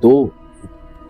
2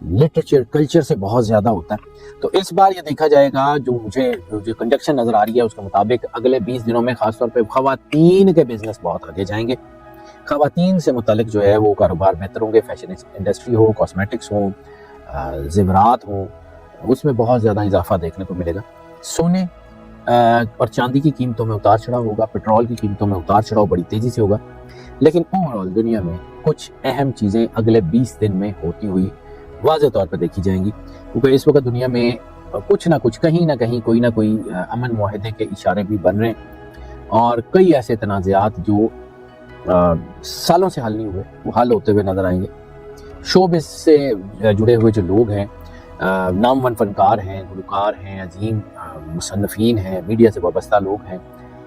literature culture سے بہت زیادہ ہوتا ہے. تو اس بار یہ دیکھا جائے گا جو مجھے کنڈکشن نظر آ رہی ہے اس کے مطابق اگلے 20 دنوں میں خاص طور پہ خواتین کے بزنس بہت آگے جائیں گے. خواتین سے متعلق جو ہے وہ کاروبار بہتر ہوں گے. فیشن انڈسٹری ہو, کاسمیٹکس ہوں, زیورات ہوں, اس میں بہت زیادہ اضافہ دیکھنے کو ملے گا. سونے اور چاندی کی قیمتوں میں اتار چڑھاؤ ہوگا, پیٹرول کی قیمتوں میں اتار چڑھاؤ بڑی تیزی سے ہوگا. لیکن اوورآل دنیا میں کچھ اہم چیزیں اگلے 20 دن میں ہوتی ہوئی واضح طور پر دیکھی جائیں گی, کیونکہ اس وقت دنیا میں کچھ نہ کچھ کہیں نہ کہیں کوئی نہ کوئی امن معاہدے کے اشارے بھی بن رہے ہیں, اور کئی ایسے تنازعات جو سالوں سے حل نہیں ہوئے وہ حل ہوتے ہوئے نظر آئیں گے. شوبز سے جڑے ہوئے جو لوگ ہیں, نامور فنکار ہیں, گلوکار ہیں, عظیم مصنفین ہیں, میڈیا سے وابستہ لوگ ہیں,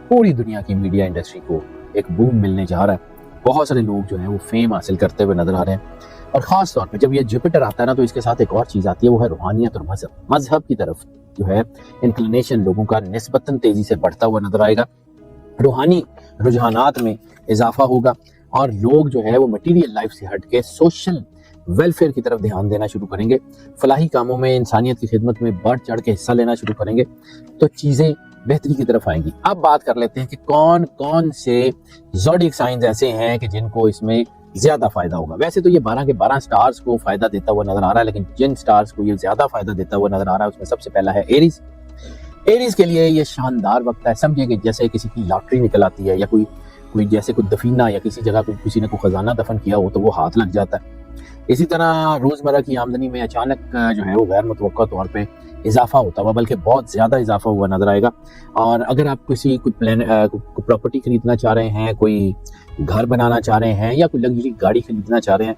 پوری دنیا کی میڈیا انڈسٹری کو ایک بوم ملنے جا رہا ہے. بہت سارے لوگ جو ہیں وہ فیم حاصل کرتے ہوئے نظر آ رہے ہیں. اور خاص طور پہ جب یہ جوپیٹر آتا ہے نا تو اس کے ساتھ ایک اور چیز آتی ہے, وہ ہے روحانیت اور مذہب کی طرف جو ہے انکلینیشن لوگوں کا نسبتاً تیزی سے بڑھتا ہوا نظر آئے گا. روحانی رجحانات میں اضافہ ہوگا اور لوگ جو ہے وہ مٹیریل لائف سے ہٹ کے سوشل ویلفیئر کی طرف دھیان دینا شروع کریں گے, فلاحی کاموں میں انسانیت کی خدمت میں بڑھ چڑھ کے حصہ لینا شروع کریں گے, تو چیزیں بہتری کی طرف آئیں گی. اب بات کر لیتے ہیں کہ کون کون سے زوڈیک سائنز ایسے ہیں کہ جن کو اس میں زیادہ فائدہ ہوگا. ویسے تو یہ 12 کے 12 سٹارز کو فائدہ دیتا ہوا نظر آ رہا ہے, لیکن جن سٹارز کو یہ زیادہ فائدہ دیتا ہوا نظر آ رہا ہے اس میں سب سے پہلا ہے ایریز. ایریز کے لیے یہ شاندار وقت ہے. سمجھے کہ جیسے کسی کی لاٹری نکل آتی ہے, یا کوئی جیسے کوئی دفینہ یا کسی جگہ کسی نے کوئی خزانہ دفن کیا ہو تو وہ ہاتھ لگ جاتا ہے. اسی طرح روزمرہ کی آمدنی میں اچانک جو ہے وہ غیر متوقع طور پہ اضافہ ہوتا ہوا, بلکہ بہت زیادہ اضافہ ہوا نظر آئے گا. اور اگر آپ کوئی پراپرٹی خریدنا چاہ رہے ہیں, کوئی گھر بنانا چاہ رہے ہیں, یا کوئی لگژری گاڑی خریدنا چاہ رہے ہیں,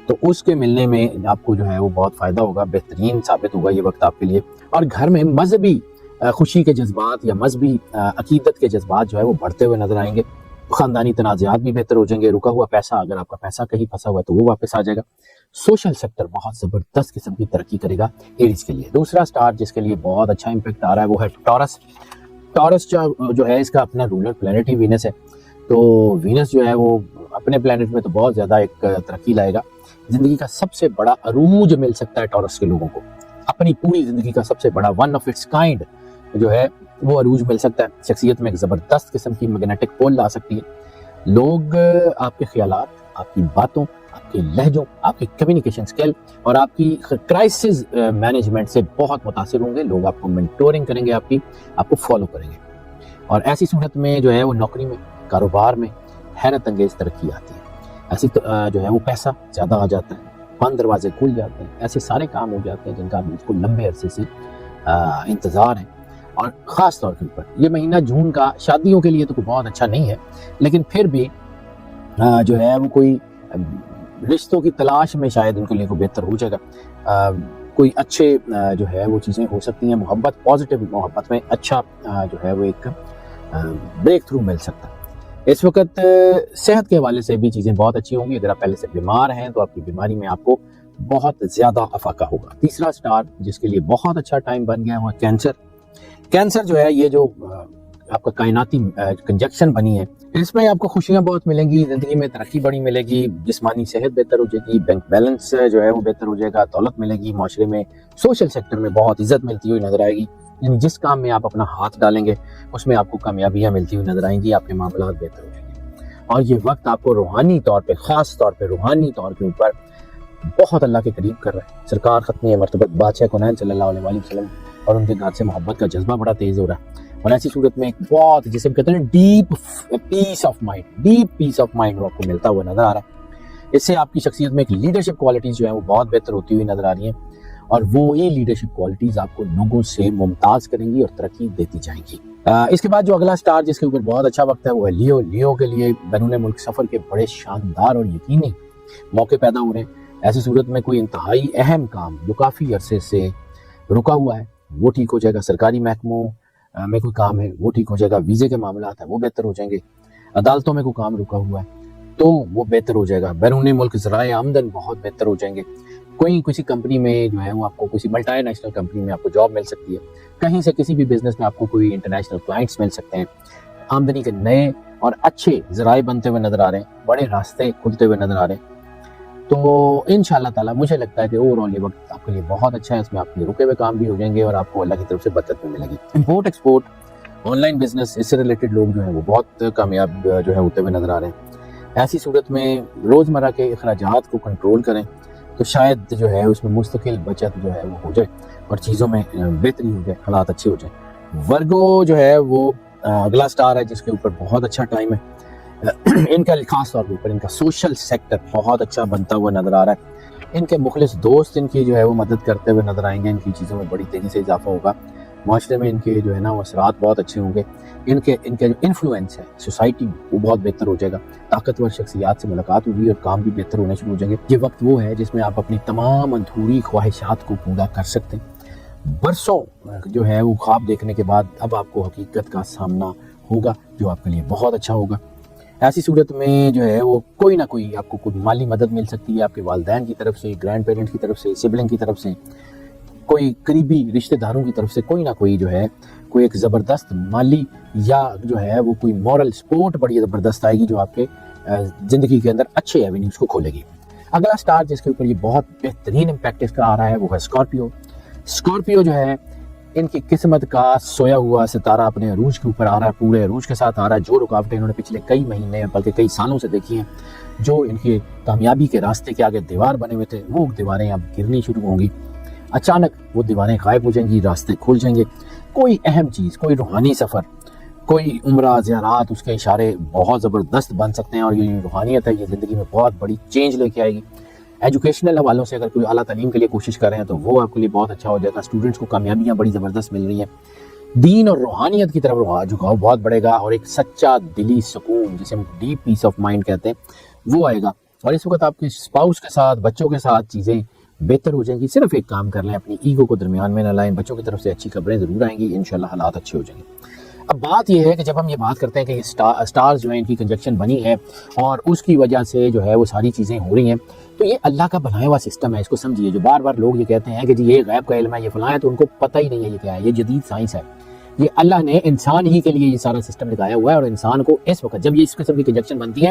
تو اس کے ملنے میں آپ کو جو ہے وہ بہت فائدہ ہوگا. بہترین ثابت ہوگا یہ وقت آپ کے لیے. اور گھر میں مذہبی خوشی کے جذبات یا مذہبی عقیدت کے جذبات جو ہے وہ بڑھتے ہوئے نظر آئیں گے. خاندانی تنازعات بھی بہتر ہو جائیں گے. رکا ہوا پیسہ, اگر آپ کا پیسہ کہیں پھنسا ہوا ہے تو وہ واپس آ جائے گا. سوشل سیکٹر بہت زبردست قسم کی ترقی کرے گا ایریز کے لیے. دوسرا سٹار جس کے لیے بہت اچھا امپیکٹ آ رہا ہے وہ ہے ٹورس. ٹورس جو ہے اس کا اپنا رولر پلانٹ ہی وینس ہے, تو وینس جو ہے وہ اپنے پلانٹ میں تو بہت زیادہ ایک ترقی لائے گا. زندگی کا سب سے بڑا عروج مل سکتا ہے ٹورس کے لوگوں کو. اپنی پوری زندگی کا سب سے بڑا ون آف اٹس کائنڈ جو ہے وہ عروج مل سکتا ہے. شخصیت میں ایک زبردست قسم کی میگنیٹک پول لا سکتی ہے. لوگ آپ کے خیالات, آپ کی باتوں, آپ کے لہجوں, آپ کی کمیونیکیشن سکل اور آپ کی کرائسس مینجمنٹ سے بہت متاثر ہوں گے. لوگ آپ کو مینٹورنگ کریں گے, آپ کو فالو کریں گے. اور ایسی صورت میں جو ہے وہ نوکری میں, کاروبار میں حیرت انگیز ترقی آتی ہے. ایسی جو ہے وہ پیسہ زیادہ آ جاتا ہے, بند دروازے کھل جاتے ہیں, ایسے سارے کام ہو جاتے ہیں جن کا بالکل لمبے عرصے سے انتظار ہے. اور خاص طور کے اوپر یہ مہینہ جون کا شادیوں کے لیے تو کوئی بہت اچھا نہیں ہے, لیکن پھر بھی جو ہے وہ کوئی رشتوں کی تلاش میں شاید ان کے لیے کوئی بہتر ہو جائے گا. کوئی اچھے جو ہے وہ چیزیں ہو سکتی ہیں. محبت, پازیٹیو محبت میں اچھا جو ہے وہ ایک بریک تھرو مل سکتا ہے. اس وقت صحت کے حوالے سے بھی چیزیں بہت اچھی ہوں گی. اگر آپ پہلے سے بیمار ہیں تو آپ کی بیماری میں آپ کو بہت زیادہ افاقہ ہوگا. تیسرا سٹار جس کے لیے بہت اچھا ٹائم بن گیا ہے وہ کینسر. کینسر جو ہے یہ جو آپ کا کائناتی کنجکشن بنی ہے, اس میں آپ کو خوشیاں بہت ملیں گی, زندگی میں ترقی بڑی ملے گی, جسمانی صحت بہتر ہو جائے گی, بینک بیلنس جو ہے وہ بہتر ہو جائے گا, دولت ملے گی, معاشرے میں سوشل سیکٹر میں بہت عزت ملتی ہوئی نظر آئے گی. یعنی جس کام میں آپ اپنا ہاتھ ڈالیں گے اس میں آپ کو کامیابیاں ملتی ہوئی نظر آئیں گی, آپ کے معاملات بہتر ہو جائیں گے. اور یہ وقت آپ کو روحانی طور پہ, خاص طور پہ روحانی طور کے اوپر بہت اللہ کے قریب کر رہا ہے. سرکار ختمی مرتبہ بادشاہ کونین صلی اللہ علیہ وسلم اور ان کے گھر سے محبت کا جذبہ بڑا تیز ہو رہا ہے. اور ایسی صورت میں ایک بہت جسے کہتے ہیں ڈیپ پیس آف مائنڈ وہ آپ کو ملتا ہوا نظر آ رہا ہے. اس سے آپ کی شخصیت میں ایک لیڈرشپ کوالٹیز جو ہیں وہ بہت بہتر ہوتی ہوئی نظر آ رہی ہیں, اور وہی لیڈرشپ کوالٹیز آپ کو لوگوں سے ممتاز کریں گی اور ترقی دیتی جائیں گی. اس کے بعد جو اگلا سٹار جس کے اوپر بہت اچھا وقت ہے وہ ہے لیو. لیو کے لیے بیرون ملک سفر کے بڑے شاندار اور یقینی موقع پیدا ہو رہے ہیں. ایسی صورت میں کوئی انتہائی اہم کام جو کافی عرصے سے رکا ہوا ہے وہ ٹھیک ہو جائے گا. سرکاری محکموں میں کوئی کام ہے وہ ٹھیک ہو جائے گا. ویزے کے معاملات ہیں وہ بہتر ہو جائیں گے. عدالتوں میں کوئی کام رکا ہوا ہے تو وہ بہتر ہو جائے گا. بیرون ملک ذرائع آمدن بہت بہتر ہو جائیں گے. کسی کمپنی میں جو ہے وہ آپ کو کسی ملٹی نیشنل کمپنی میں آپ کو جاب مل سکتی ہے. کہیں سے کسی بھی بزنس میں آپ کو کوئی انٹرنیشنل کلائنٹس مل سکتے ہیں. آمدنی کے نئے اور اچھے ذرائع بنتے ہوئے نظر آ رہے ہیں. بڑے راستے کھلتے ہوئے نظر آ رہے ہیں. تو انشاءاللہ تعالیٰ مجھے لگتا ہے کہ اوور آل یہ وقت آپ کے لیے بہت اچھا ہے، اس میں آپ کے رکے ہوئے کام بھی ہو جائیں گے اور آپ کو اللہ کی طرف سے برکت بھی ملے گی۔ Import export, online business, اس سے ریلیٹڈ لوگ جو ہیں وہ بہت کامیاب جو ہے ہوتے ہوئے نظر آ رہے ہیں۔ ایسی صورت میں روزمرہ کے اخراجات کو کنٹرول کریں تو شاید جو ہے اس میں مستقل بچت جو ہے وہ ہو جائے اور چیزوں میں بہتری ہو جائے، حالات اچھے ہو جائیں۔ ورگو جو ہے وہ اگلا سٹار ہے جس کے اوپر بہت اچھا ٹائم ہے۔ ان کا خاص طور کے اوپر ان کا سوشل سیکٹر بہت اچھا بنتا ہوا نظر آ رہا ہے۔ ان کے مخلص دوست ان کی جو ہے وہ مدد کرتے ہوئے نظر آئیں گے، ان کی چیزوں میں بڑی تیزی سے اضافہ ہوگا، معاشرے میں ان کے جو ہے نا وہ اثرات بہت اچھے ہوں گے، ان کے جو انفلوئنس ہے سوسائٹی وہ بہت بہتر ہو جائے گا، طاقتور شخصیات سے ملاقات ہوگی اور کام بھی بہتر ہونے شروع ہو جائیں گے۔ یہ وقت وہ ہے جس میں آپ اپنی تمام ادھوری خواہشات کو پورا کر سکتے ہیں۔ برسوں جو ہے وہ خواب دیکھنے کے بعد اب آپ کو حقیقت کا سامنا ہوگا جو آپ کے لیے بہت اچھا ہوگا۔ ایسی صورت میں جو ہے وہ کوئی نہ کوئی آپ کو کوئی مالی مدد مل سکتی ہے، آپ کے والدین کی طرف سے، گرینڈ پیرنٹ کی طرف سے، سبلنگ کی طرف سے، کوئی قریبی رشتہ داروں کی طرف سے کوئی نہ کوئی جو ہے کوئی ایک زبردست مالی یا جو ہے وہ کوئی مورل سپورٹ بڑی زبردست آئے گی جو آپ کے زندگی کے اندر اچھے ایونیوز کو کھولے گی۔ اگلا سٹار جس کے اوپر یہ بہت بہترین امپیکٹ اس کا آ رہا ہے وہ ہے اسکارپیو۔ اسکارپیو جو ہے ان کی قسمت کا سویا ہوا ستارہ اپنے عروج کے اوپر آ رہا ہے، پورے عروج کے ساتھ آ رہا ہے۔ جو رکاوٹیں انہوں نے پچھلے کئی مہینے بلکہ کئی سالوں سے دیکھی ہیں، جو ان کے کامیابی کے راستے کے آگے دیوار بنے ہوئے تھے، وہ دیواریں اب گرنی شروع ہوں گی، اچانک وہ دیواریں غائب ہو جائیں گی، راستے کھل جائیں گے۔ کوئی اہم چیز، کوئی روحانی سفر، کوئی عمرہ، زیارات، اس کے اشارے بہت زبردست بن سکتے ہیں اور یہ روحانیت ہے، یہ زندگی میں بہت بڑی چینج لے کے آئے گی۔ ایجوکیشنل حوالوں سے اگر کوئی اعلیٰ تعلیم کے لیے کوشش کر رہے ہیں تو وہ آپ کے لیے بہت اچھا ہو جائے گا، اسٹوڈنٹس کو کامیابیاں بڑی زبردست مل رہی ہیں، دین اور روحانیت کی طرف جھکاؤ بہت بڑھے گا اور ایک سچا دلی سکون جسے ہم ڈیپ پیس آف مائنڈ کہتے ہیں وہ آئے گا۔ اور اس وقت آپ کے اسپاؤس کے ساتھ، بچوں کے ساتھ چیزیں بہتر ہو جائیں گی۔ صرف ایک کام کر لیں، اپنی ایگو کو درمیان میں نہ لائیں، بچوں کی طرف سے اچھی خبریں ضرور آئیں گی، انشاءاللہ حالات اچھے ہو جائیں گے۔ اب بات یہ ہے کہ جب ہم یہ بات کرتے ہیں کہ یہ سٹارز جو ہیں ان کی کنجکشن بنی ہے اور اس کی وجہ سے جو ہے وہ ساری چیزیں ہو رہی ہیں، تو یہ اللہ کا بنایا ہوا سسٹم ہے، اس کو سمجھیے۔ جو بار بار لوگ یہ کہتے ہیں کہ جی یہ غیب کا علم ہے، یہ فلاں ہے، تو ان کو پتہ ہی نہیں ہے یہ کیا ہے، یہ جدید سائنس ہے۔ یہ اللہ نے انسان ہی کے لیے یہ سارا سسٹم لگایا ہوا ہے، اور انسان کو اس وقت جب یہ اس قسم کی کنجکشن بنتی ہے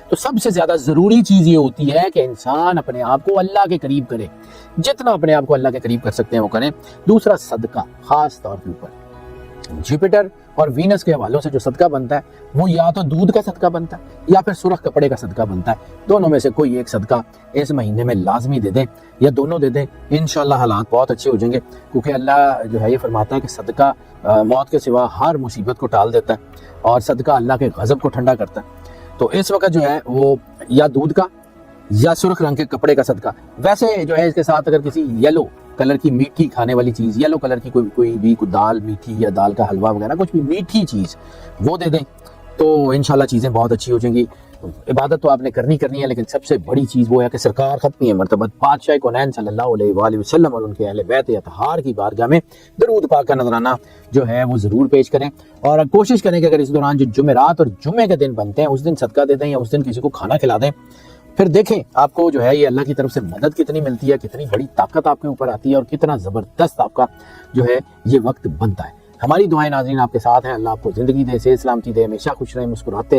تو سب سے زیادہ ضروری چیز یہ ہوتی ہے کہ انسان اپنے آپ کو اللہ کے قریب کرے، جتنا اپنے آپ کو اللہ کے قریب کر سکتے ہیں وہ کریں۔ دوسرا صدقہ، خاص طور کے اوپر جوپیٹر اور وینس کے حوالوں سے جو صدقہ بنتا ہے وہ یا تو دودھ کا صدقہ بنتا ہے یا پھر سرخ کپڑے کا صدقہ بنتا ہے، دونوں میں سے کوئی ایک صدقہ اس مہینے میں لازمی دے دیں یا دونوں دے دیں، انشاءاللہ حالات بہت اچھے ہو جائیں گے، کیونکہ اللہ جو ہے یہ فرماتا ہے کہ صدقہ موت کے سوا ہر مصیبت کو ٹال دیتا ہے اور صدقہ اللہ کے غضب کو ٹھنڈا کرتا ہے۔ تو اس وقت جو ہے وہ یا دودھ کا یا سرخ رنگ کے کپڑے کا صدقہ، ویسے جو ہے اس کے ساتھ اگر کسی یلو کلر کی میٹھی کھانے والی چیز، یلو کلر کی کوئی بھی دال میٹھی یا دال کا حلوہ وغیرہ کچھ بھی میٹھی چیز وہ دے دیں تو انشاءاللہ چیزیں بہت اچھی ہو جائیں گی۔ عبادت تو آپ نے کرنی ہے، لیکن سب سے بڑی چیز وہ ہے کہ سرکار ختمی مرتبہ بادشاہ کونین صلی اللہ علیہ وآلہ وسلم اور ان کے اہل بیت اطہار کی بارگاہ میں درود پاک کا نذرانہ جو ہے وہ ضرور پیش کریں، اور کوشش کریں کہ اگر اس دوران جو جمعرات اور جمعے کے دن بنتے ہیں اس دن صدقہ دے دیں یا اس دن کسی کو کھانا کھلا دیں، پھر دیکھیں آپ کو جو ہے یہ اللہ کی طرف سے مدد کتنی ملتی ہے، کتنی بڑی طاقت آپ کے اوپر آتی ہے اور کتنا زبردست آپ کا جو ہے یہ وقت بنتا ہے۔ ہماری دعائیں ناظرین آپ کے ساتھ ہیں، اللہ آپ کو زندگی دے، صحت سلامتی دے، ہمیشہ خوش رہیں، مسکراتے رہیں۔